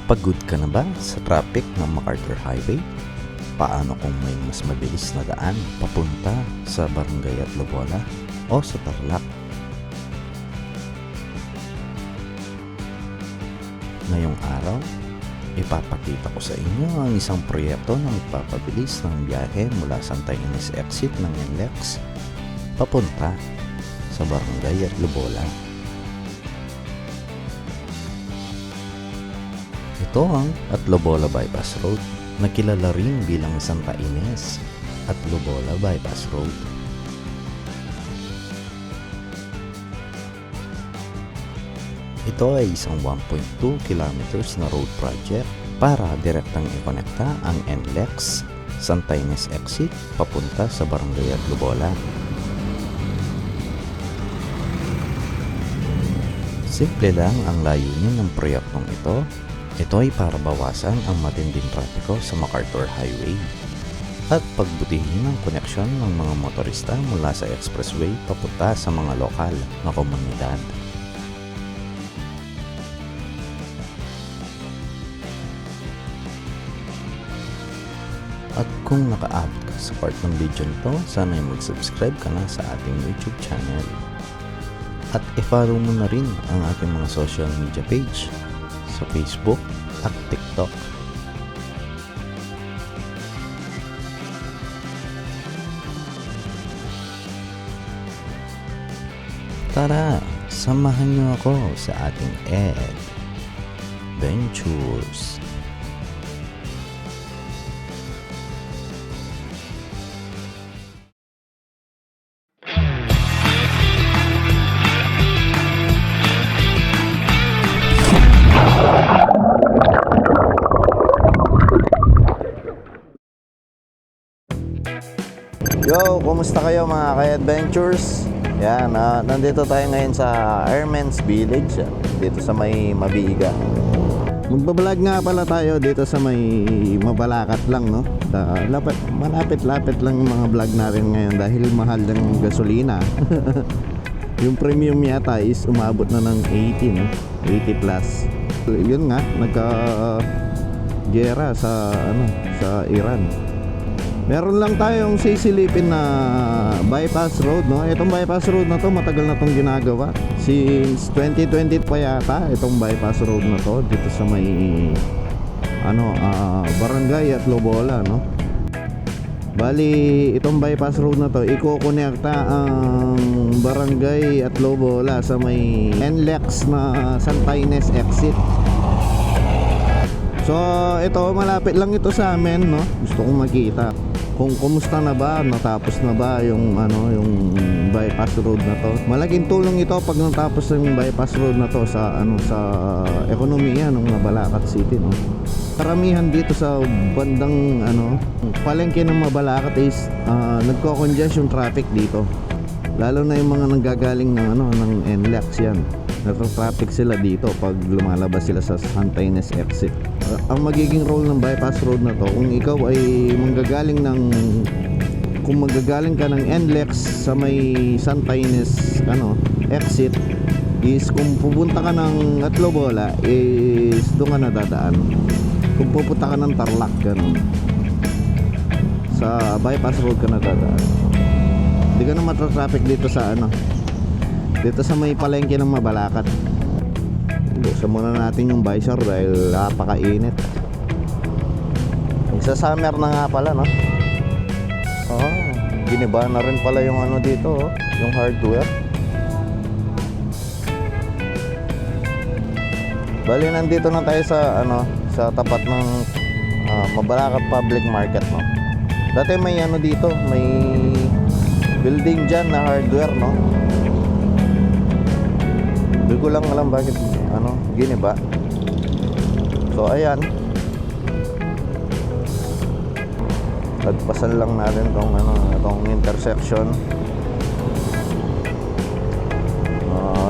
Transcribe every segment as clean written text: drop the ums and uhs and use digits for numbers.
Pagod ka na ba sa traffic ng MacArthur Highway? Paano kung may mas mabilis na daan papunta sa Barangay at Lobola o sa Tarlac? Ngayong araw, ipapakita ko sa inyo ang isang proyekto na magpapabilis ng biyahe mula Santa Ines exit ng NLEX papunta sa Barangay at Lobola. Ito ang at Lobola Bypass Road na kilala rin bilang Santa Ines at Lobola Bypass Road. Ito ay isang 1.2 kilometers na road project para direktang ikonekta ang NLEX Santa Ines exit papunta sa Barangay at Lobola. Simple lang ang layunin ng proyektong ito. Ito ay para bawasan ang matinding trapiko sa MacArthur Highway at pagbutihin ang koneksyon ng mga motorista mula sa expressway papunta sa mga lokal na komunidad. At kung nakaabot ka sa part ng video nito, sana ay mag-subscribe ka na sa ating YouTube channel. At i-follow mo na rin ang ating mga social media page sa Facebook at TikTok. Tara, samahan niyo ako sa ating Adventures. Yo, kumusta kayo mga ka-adventures? Yan, nandito tayo ngayon sa Airman's Village, dito sa may Mabiga. Magbablog nga pala tayo dito sa may Mabalacat lang, no? Malapit-lapit lang yung mga vlog natin ngayon dahil mahal ng gasolina. Yung premium yata is umabot na ng 80, no? 80 plus. Yun nga, nagka-gera sa Iran. Meron lang tayong sisilipin na bypass road, no? Itong bypass road na to, matagal na tong ginagawa. Since 2020 pa yata itong bypass road na to dito sa may Barangay at Lobola, no? Bali, itong bypass road na to, iko-connecta ang Barangay at Lobola sa may NLEX na Santa Ines exit. So, ito malapit lang ito sa amin, no? Gusto kong makita kung kumusta na ba, natapos na ba yung yung bypass road na to. Malaking tulong ito pag natapos yung bypass road na to sa sa ekonomiya ng Mabalacat City, no. Karamihan dito sa bandang palengke ng Mabalacat is nagko-congest yung traffic dito. Lalo na yung mga nanggagaling ng ng NLEX yan. Nagto-traffic sila dito pag lumalabas sila sa Santa Ines exit. Ang magiging role ng bypass road na to, kung ikaw ay manggagaling ka ng NLEX sa may Santa Ines exit, is kung pupunta ka ng Lobola is doon ka nadadaan. Kung pupunta ka ng Tarlac, ganun, sa bypass road ka nadadaan. Hindi ka na matra-traffic dito sa dito sa may palengke ng Mabalacat. Buksan muna natin yung visor dahil napakainit. Sa summer na nga pala, no? Giniba na rin pala yung dito, yung hardware. Bali, nandito na tayo sa sa tapat ng Mabalacat Public Market, no? Dati may dito, may building dyan na hardware, no? Hindi ko lang alam bakit giniba. So ayan, lagpasan lang natin itong intersection.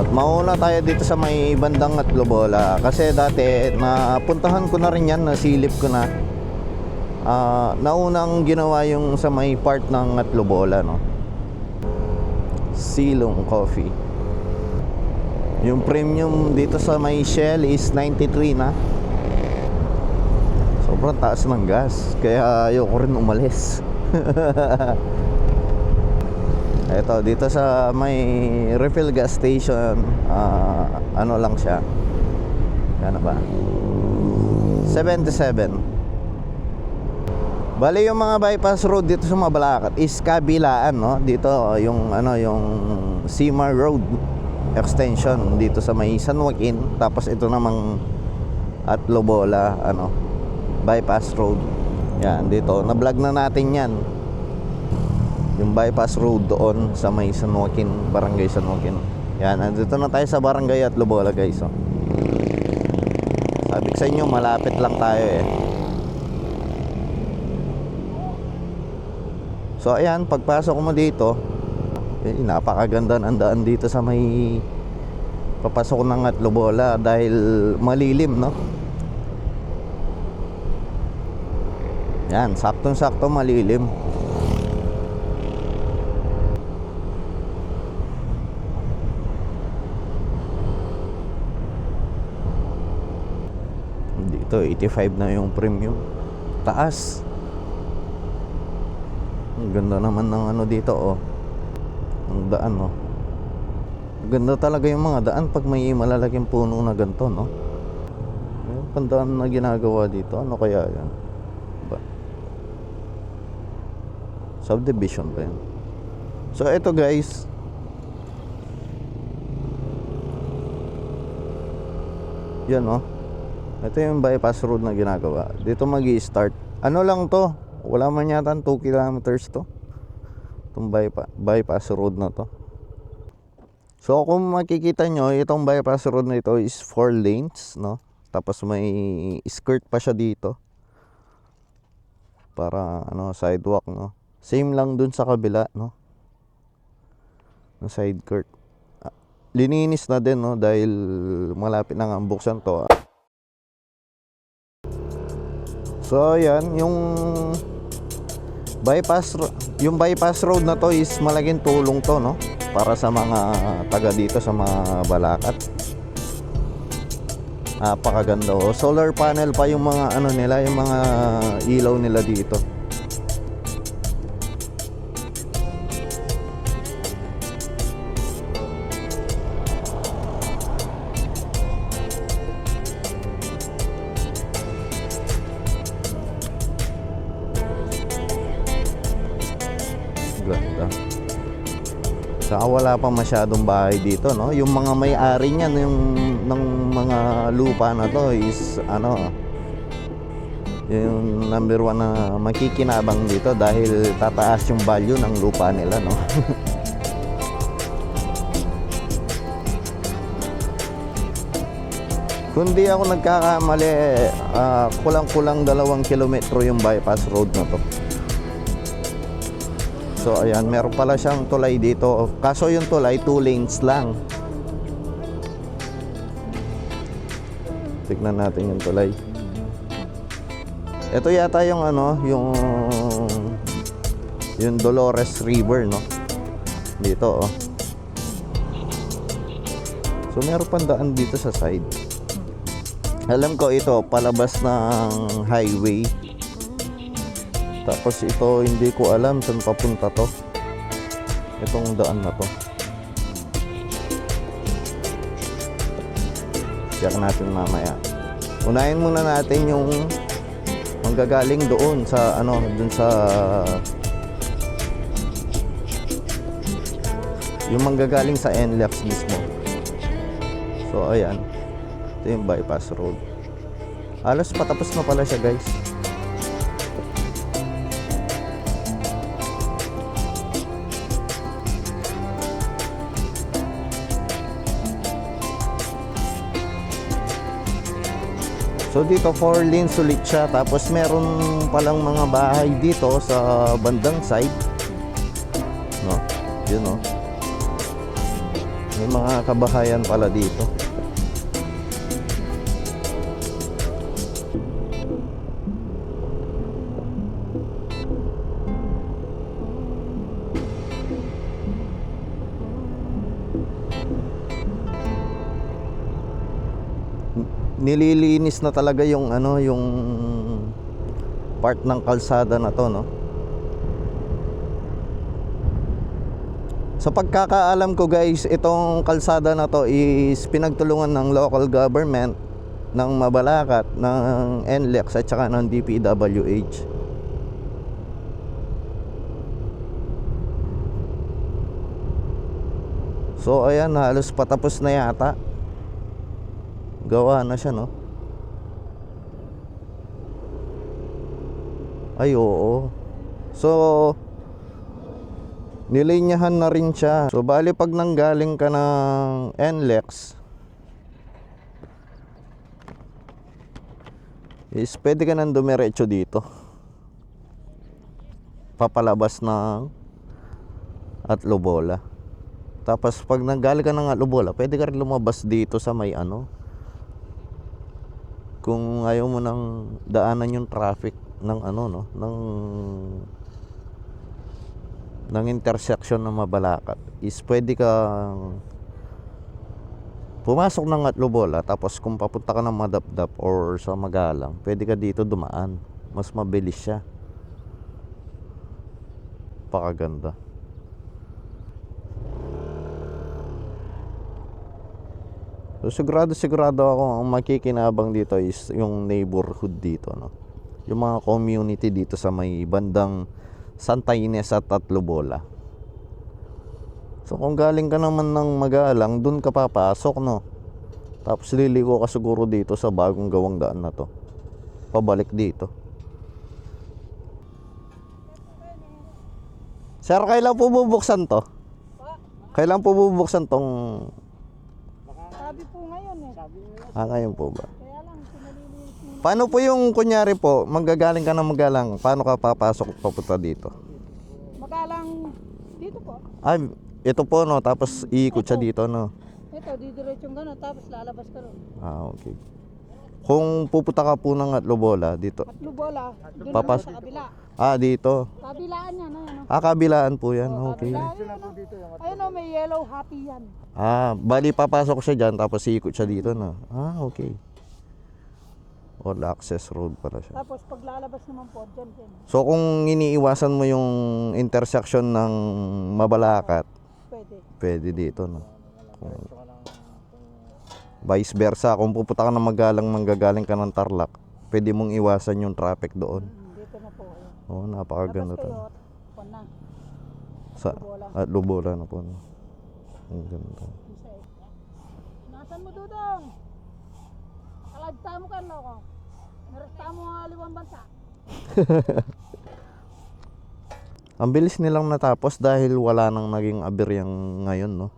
At mauna tayo dito sa may bandang at Lobola kasi dati napuntahan ko na rin yan, nasilip ko na. Naunang ginawa yung sa may part ng at Lobola, no? Silong Coffee. Yung premium dito sa may Shell is 93 na. Sobrang taas ng gas, kaya ayoko rin umalis. Ito, dito sa may refill gas station, ano lang siya. Ano ba? 77. Bali yung mga bypass road dito sa Mabalacat is kabilaan, no? Dito yung ano, yung Simar Road extension dito sa may San Joaquin, tapos ito namang at Lobola, ano, bypass road. Yan, dito na-vlog na natin yan. Yung bypass road doon sa may San Joaquin, Barangay San Joaquin. Yan, andito na tayo sa Barangay at Lobola, guys. Oh. Sabi ko sa inyo, malapit lang tayo eh. So ayan, pagpasok mo dito, napakaganda ng daan dito sa may papasok ng at Lobola dahil malilim, no? Yan, saktong-sakto malilim. Dito 85 na yung premium. Taas. Ang ganda naman ng ano dito, oh. Ang daan, oh. Ganda talaga yung mga daan pag may malalaking puno na ganito, no? Yung pandaan na ginagawa dito, ano kaya yan? Ba? Subdivision pa yan. So ito, guys, yan, oh. Ito yung bypass road na ginagawa. Dito magi-start. Ano lang to? Wala man yata 2 kilometers to. Itong bypass road na to. So kung makikita nyo, itong bypass road na ito is 4 lanes, no? Tapos may skirt pa siya dito. Para ano, sidewalk, no? Same lang dun sa kabila, no? Na side court. Lininis na din, no? Dahil malapit na nga ang buksan to. So ayan, yung bypass road na to is malaking tulong to, no? Para sa mga taga dito sa mga Balacat. Napakaganda, oh. Solar panel pa yung mga ano nila, yung mga ilaw nila dito. Ganda. Saka wala pa masyadong bahay dito, no? Yung mga may-ari niyan, yung ng mga lupa na to is ano, yung number 1 na makikinabang dito dahil tataas yung value ng lupa nila, no? Kung di ako nagkakamali, kulang-kulang 2 kilometro yung bypass road na to. So ayan, meron pala siyang tulay dito. Kaso yung tulay 2 lanes lang. Tignan natin yung tulay. Ito yata yung ano, yung Dolores River, no? Dito, oh. So meron pang daan dito sa side. Alam ko ito palabas ng highway. Tapos ito, hindi ko alam saan papunta to. Itong daan na to. Check natin mamaya. Unahin muna natin yung manggagaling doon sa ano, doon sa yung manggagaling sa NLEX mismo. So ayan. Ito yung bypass road. Halos patapos na pala siya, guys. So dito 4 lanes ulit siya, tapos meron palang mga bahay dito sa bandang side, no? Yun, no? May mga kabahayan pala dito. Nililinis na talaga yung ano, yung part ng kalsada na to, no? Sa pagkakaalam ko guys, itong kalsada na to is pinagtulungan ng local government ng Mabalacat, ng NLEX at saka ng DPWH. So ayan, halos patapos na yata. Gawa na siya, no? Ay, oo. So nilinyahan na rin siya. So bali pag nanggaling ka ng NLEX is pwede ka nang dumiretso dito, papalabas ng Atlobola. Tapos pag nanggaling ka ng Atlobola, pwede ka rin lumabas dito sa may ano, kung ayaw mo nang daanan yung traffic ng ano, no, ng intersection ng Mabalacat, is pwede kang pumasok ng Atlobola, tapos kung papunta ka ng Madapdap or sa Magalang, pwede ka dito dumaan. Mas mabilis siya. Pakaganda. So sigurado ako ang makikinabang dito is yung neighborhood dito, no? Yung mga community dito sa may bandang Santa Ines at Atlobola. So kung galing ka naman ng Magalang, dun ka papasok, no? Tapos liliko ka siguro dito sa bagong gawang daan na to, pabalik dito. Sir, kailan po bubuksan to? Kailan po bubuksan tong... Sabi po ngayon eh. Ngayon po ba? Kaya lang, sinalilinis mo. Paano po yung kunyari po, manggagaling ka ng Magalang, paano ka papasok papunta dito? Magalang dito po. Ay, ito po, no? Tapos iikot siya dito, no? Ito, didiretsong gano'n, tapos lalabas ka ron. Okay. Kung pupunta ka po ng Atlobola, dito. Atlobola, doon Papas- naman sa kabila. Dito. Kabilaan yan, ano? Kabilaan po yan, okay. Kabilaan, ano? Ayun o, may yellow happy yan. Bali papasok siya dyan, tapos iikot siya dito, no? Okay. All access road pala siya. Tapos pag lalabas naman po, dyan din. So kung iniiwasan mo yung intersection ng Mabalacat, pwede dito, no? Vice versa, kung pupunta ka ng Magalang, manggagaling ka ng Tarlac, pwede mong iwasan yung traffic doon. Dito na po. Oo, napakaganda to. Tapos kayo, na. Sa Atlobola na po, no? Ang ganda. Nasaan mo, Dudong? Kalagta mo ka, loko. Narasta mo ang aliwang bansa. Ang bilis nilang natapos dahil wala nang naging aberyang ngayon, no?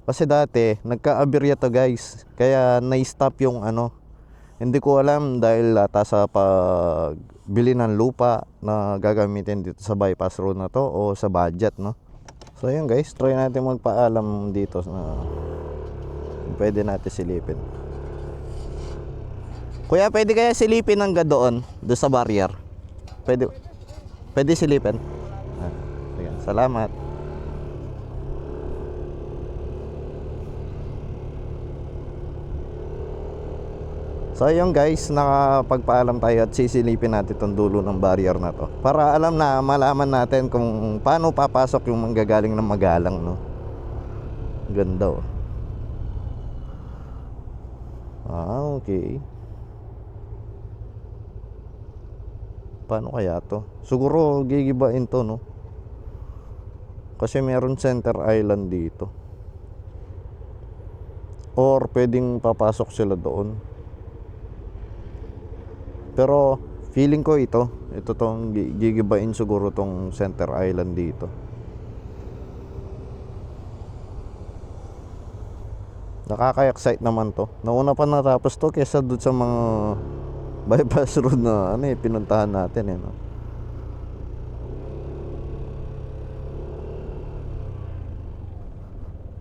Kasi dati, nagka-aberya to guys. Kaya na-stop yung ano. Hindi ko alam dahil ata sa pagbili ng lupa na gagamitin dito sa bypass road na to o sa budget, no? So yun guys, try natin magpaalam dito na pwede natin silipin. Kuya, pwede kaya silipin hanggang doon sa barrier? Pwede silipin? Sige, salamat. So ayun guys, nakapagpaalam tayo at sisilipin natin itong dulo ng barrier na to para malaman natin kung paano papasok yung manggagaling ng Magalang, no? Ganda, oh. Okay. Paano kaya to? Siguro gigibain to, no? Kasi meron center island dito. Or pwedeng papasok sila doon. Pero feeling ko ito tong gigibain siguro tong center island dito. Nakaka-excite naman to. Nauna pa natapos to kesa doon sa mga bypass road na pinuntahan natin, no?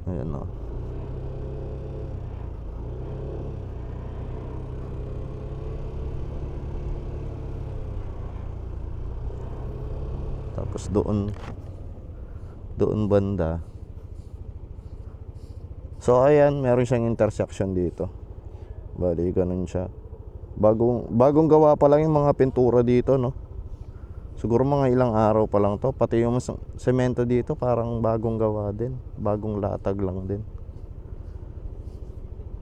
Ayan, no? Tapos doon banda. So ayan, meron siyang intersection dito. Bali ganun siya. Bagong gawa pa lang yung mga pintura dito, no? Siguro mga ilang araw pa lang to. Pati yung semento dito parang bagong gawa din. Bagong latag lang din.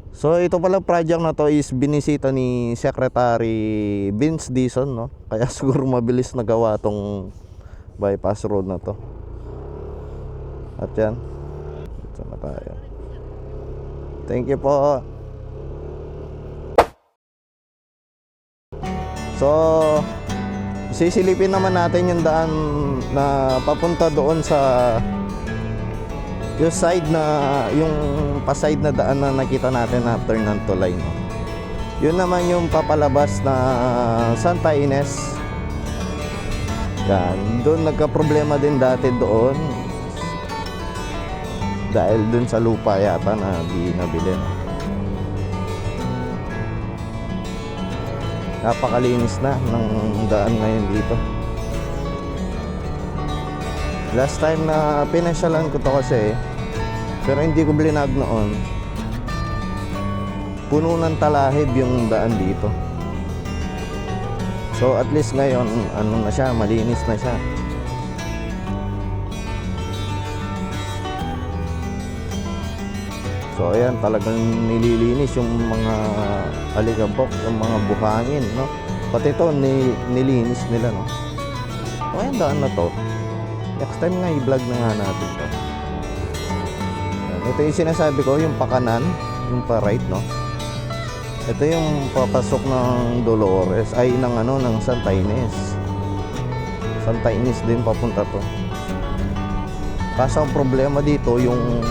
So ito pala project na to is binisita ni Secretary Vince Dizon, no? Kaya siguro mabilis nagawa tong bypass road na to. At yan. Ito na tayo. Thank you po. So sisilipin naman natin yung daan na papunta doon sa yung side na yung pa-side na daan na nakita natin after ng tulay, no? Yun naman yung papalabas na Santa Ines. Yan, doon nagka-problema din dati doon dahil doon sa lupa yata na di nabili, no? Napakalinis na ng daan ngayon dito. Last time na pinasyalan ko to kasi, pero hindi ko blinag noon, puno ng talahib yung daan dito. So at least ngayon, ano na siya, malinis na siya. So ayan, talagang nililinis yung mga alikabok, yung mga buhangin, no? Pati ito, nilinis nila, no? So ayan, daan na to. Next time nga, i-vlog na nga natin to. Ayan, ito yung sinasabi ko, yung pakanan, yung pa-right, no? Ito yung papasok ng Dolores, ay ng ano, ng Santa Ines. Santa Ines din papunta to. Kaso ang problema dito, yung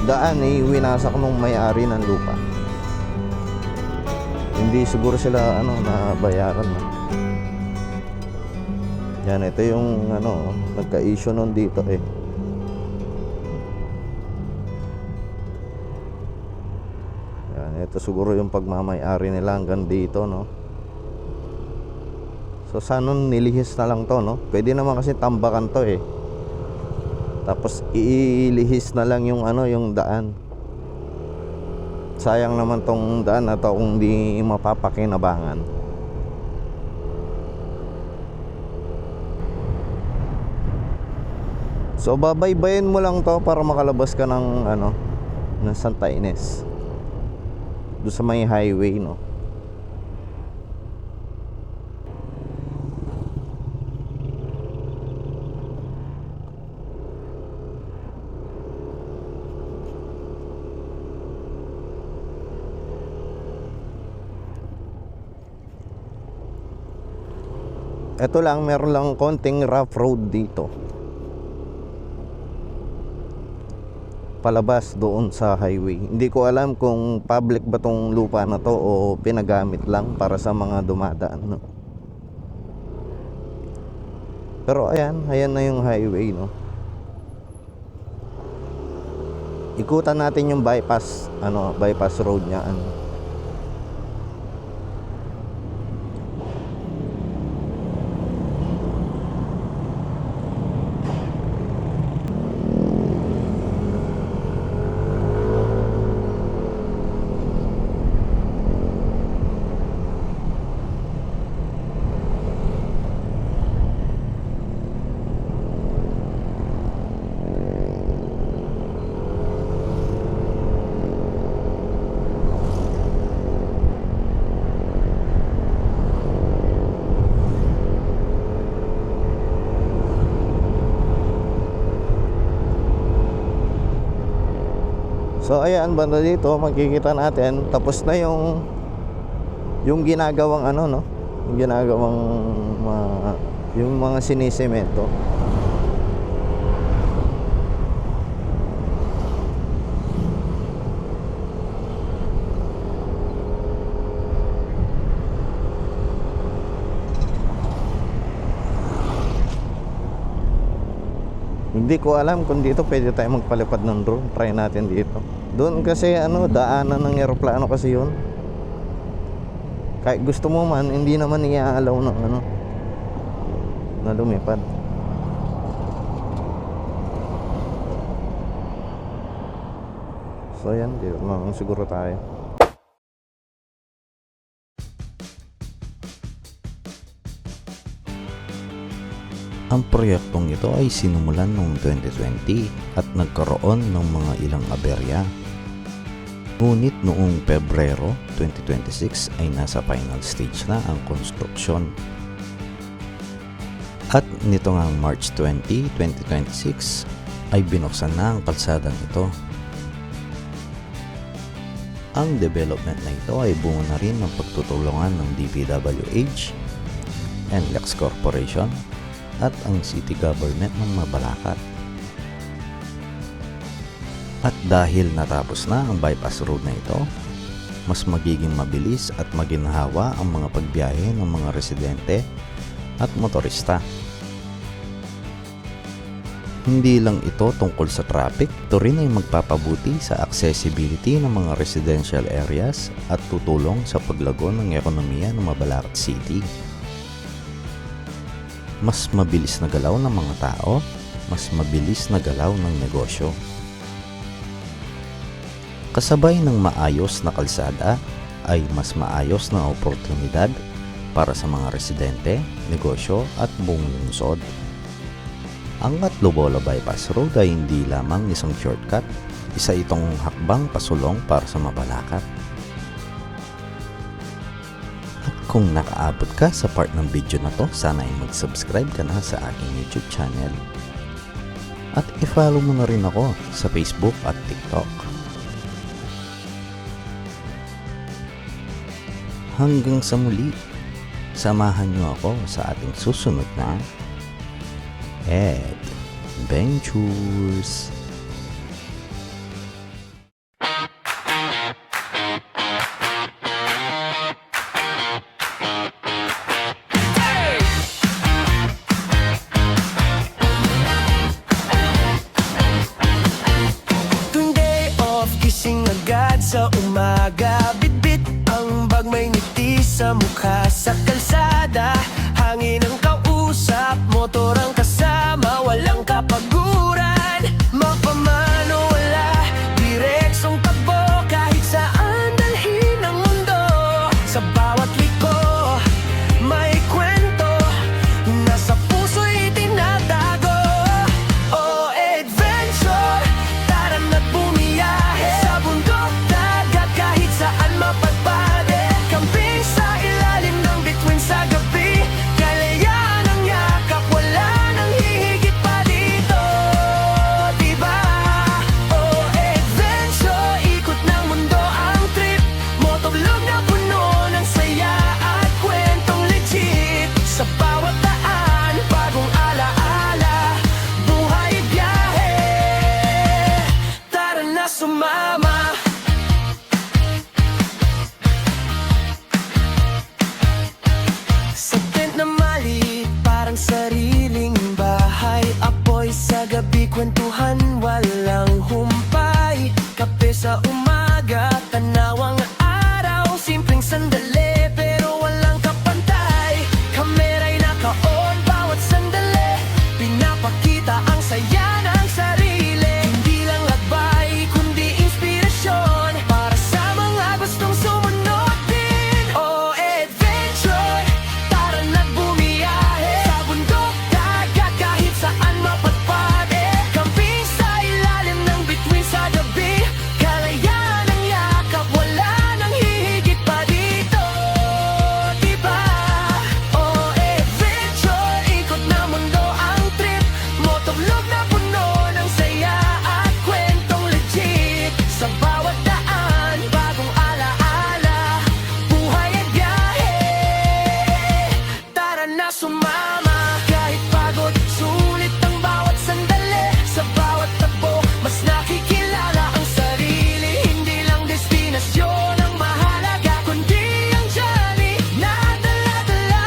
daan ay winasak nung may-ari ng lupa. Hindi siguro sila ano nabayaran, no? Yan, ito yung ano, nagka-issue nun dito eh. Yan, ito siguro yung pagmamay-ari nila hanggang dito, no? So sana nilihis na lang to, no? Pwede naman kasi tambakan to eh. Tapos ilihis na lang yung ano, yung daan. Sayang naman tong daan na to kung di mapapakinabangan. So babaybayin mo lang to para makalabas ka ng ano, ng Santa Ines. Doon sa may highway, no? Ito lang, meron lang konting rough road dito. Palabas doon sa highway. Hindi ko alam kung public ba tong lupa na to o pinagamit lang para sa mga dumadaan, no? Pero ayan na yung highway, no? Ikutan natin yung bypass, ano, bypass road niya, ano. So ayan, banda dito makikita natin tapos na yung ginagawang ano, no, yung ginagawang yung mga sinisemento. Hindi ko alam kung dito pwede tayo magpalipad ng drone. Try natin dito. Doon kasi ano, daanan ng eroplano kasi yun. Kahit gusto mo man, hindi naman i-allow ng ano, na lumipad. So yan, dito naman siguro tayo. Ang proyektong ito ay sinumulan noong 2020 at nagkaroon ng mga ilang aberya. Ngunit noong Pebrero 2026 ay nasa final stage na ang konstruksyon. At nito ngang March 20, 2026 ay binuksan na ang kalsadang ito. Ang development na ito ay bunga na rin ng pagtutulungan ng DPWH, NLEX Corporation at ang City Government ng Mabalacat. At dahil natapos na ang bypass road na ito, mas magiging mabilis at maginhawa ang mga pagbiyahe ng mga residente at motorista. Hindi lang ito tungkol sa traffic, ito rin ay magpapabuti sa accessibility ng mga residential areas at tutulong sa paglago ng ekonomiya ng Mabalacat City. Mas mabilis na galaw ng mga tao, mas mabilis na galaw ng negosyo. Kasabay ng maayos na kalsada ay mas maayos na oportunidad para sa mga residente, negosyo at buong lungsod. Ang Atlobola Bypass Road ay hindi lamang isang shortcut, isa itong hakbang pasulong para sa Mabalacat. At kung nakaabot ka sa part ng video na to, sana ay mag-subscribe ka na sa aking YouTube channel. At i-follow mo na rin ako sa Facebook at TikTok. Hanggang sa muli, samahan niyo ako sa ating susunod na Adventures. Tuwing day off, gising agad sa umaga. Bitbit ang bag, may ngiti sa mukha. Sa kalsada, hangin ang kausap. Motor ang kasama, walang kapaguran. Mapamano, wala direksong takbo. Kahit saan dalhin ang mundo. Sa bawat liko, may kwento. Nasa puso'y tinatago. Oh, adventure, tara na't bumiyahe. Sa bundok, dagat, kahit saan mapadpade. Camping sa ilalim ng bituin sa gabi. Kalayaan ang yakap, wala nang hihigit pa dito. Diba? Oh, adventure, ikot ng mundo ang trip. Motovlog na puno ng saya at kwentong legit. Sa bawat daan, bagong alaala. Buhay biyahe, tara na sumama. Sa tent na maliit, parang sariling bahay. Apoy sa gabi, kwentuhan, walang humpay. Kape sa umaga, tanawang araw. Simpleng sandali, pero walang kapantay. Kamera'y naka-on, bawat sandali. Pinapakita ang saya ng sarili. Hindi lang lagbay, kundi inspirasyon. Para sa mga gustong sumunod din. Oh, adventure, tara na't bumiyahe. Sa bundok, dagat, kahit saan mapadpade. Camping sa ilalim ng bituin sa gabi. Kalayaan ang yakap, wala nang hihigit pa dito. Diba? Oh, adventure, ikot na mundo ang trip. Motovlog na puno ng saya at kwentong legit. Sa bawat daan, bagong alaala. Buhay at biyahe, tara na sumama. Kahit pagod, sulit ang bawat sandali. Sa bawat takbo, mas nakikilala ang sarili. Hindi lang destinasyon ang mahalaga, kundi ang journey na dala-dala.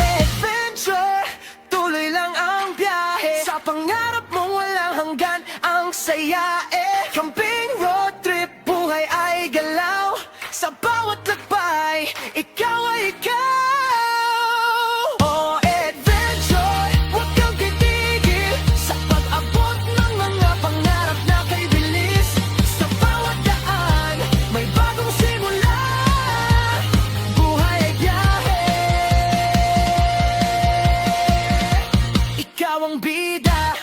Adventure, tuloy lang ang biyahe. Sa pangarap mong walang hanggan, ang saya camping road trip, buhay ay galaw. Sa bawat lakbay, ikaw ay ikaw. Oh, adventure, huwag kang titigil sa pag-abot ng mga pangarap na kay bilis. Sa bawat daan, may bagong simula. Buhay ay biyahe, ikaw ang bida.